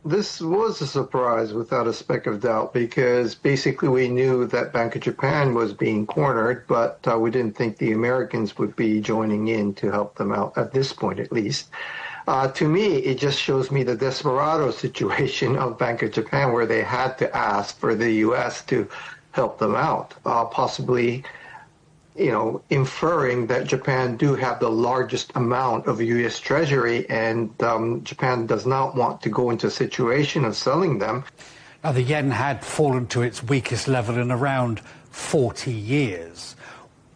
This was a surprise without a speck of doubt because basically we knew that Bank of Japan was being cornered, but we didn't think the Americans would be joining in to help them out at this point, at least. To me, it just shows me the desperado situation of Bank of Japan where they had to ask for the U.S. to help them out, possibly inferring that Japan do have the largest amount of U.S. Treasury, and Japan does not want to go into a situation of selling them. Now, the yen had fallen to its weakest level in around 40 years.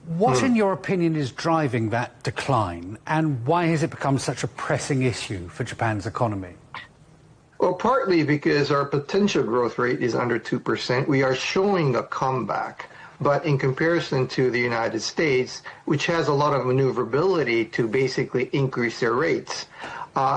What, in your opinion, is driving that decline, and why has it become such a pressing issue for Japan's economy? Well, partly because our potential growth rate is under 2%. We are showing a comeback. But in comparison to the United States, which has a lot of maneuverability to basically increase their rates,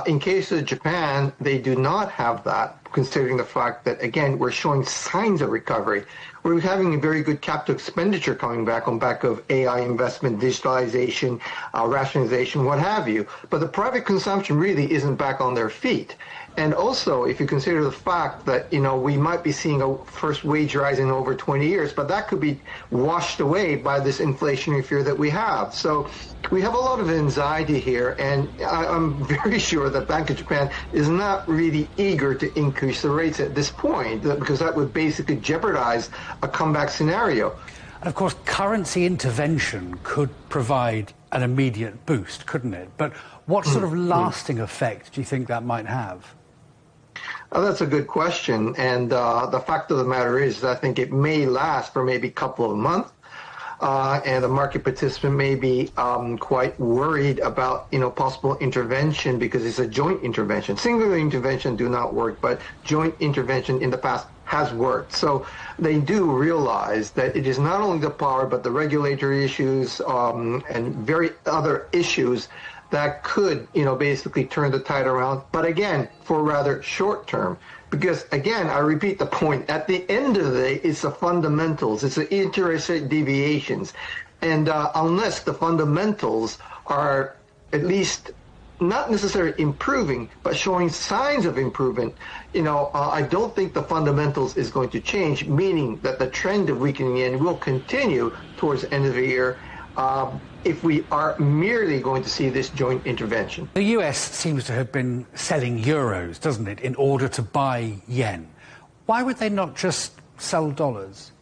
in case of Japan, they do not have that, considering the fact that, again, we're showing signs of recovery. We're having a very good capital expenditure coming back on back of AI investment, digitalization, rationalization, what have you. But the private consumption really isn't back on their feet. And also, if you consider the fact that, we might be seeing a first wage rise in over 20 years, but that could be washed away by this inflationary fear that we have. So we have a lot of anxiety here, and I'm very sure that Bank of Japan is not really eager to increase the rates at this point, because that would basically jeopardize a comeback scenario. And of course, currency intervention could provide an immediate boost, couldn't it? But what sort of lasting effect do you think that might have? Oh, that's a good question. And the fact of the matter is, I think it may last for maybe a couple of months. And the market participant may be quite worried about, possible intervention because it's a joint intervention. Singular intervention do not work, but joint intervention in the past has worked. So they do realize that it is not only the power, but the regulatory issues and very other issues that could, basically turn the tide around. But again, for rather short term. Because, again, I repeat the point, at the end of the day, it's the fundamentals, it's the interest rate deviations. And unless the fundamentals are at least not necessarily improving, but showing signs of improvement, I don't think the fundamentals is going to change, meaning that the trend of weakening yen will continue towards the end of the year. If we are merely going to see this joint intervention. The US seems to have been selling euros, doesn't it, in order to buy yen. Why would they not just sell dollars?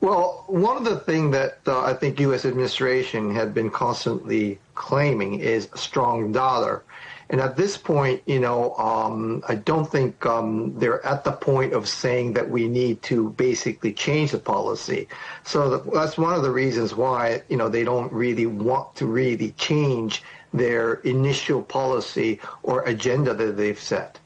Well, one of the things that I think U.S. administration had been constantly claiming is a strong dollar. And at this point, I don't think they're at the point of saying that we need to basically change the policy. So that's one of the reasons why, they don't really want to really change their initial policy or agenda that they've set.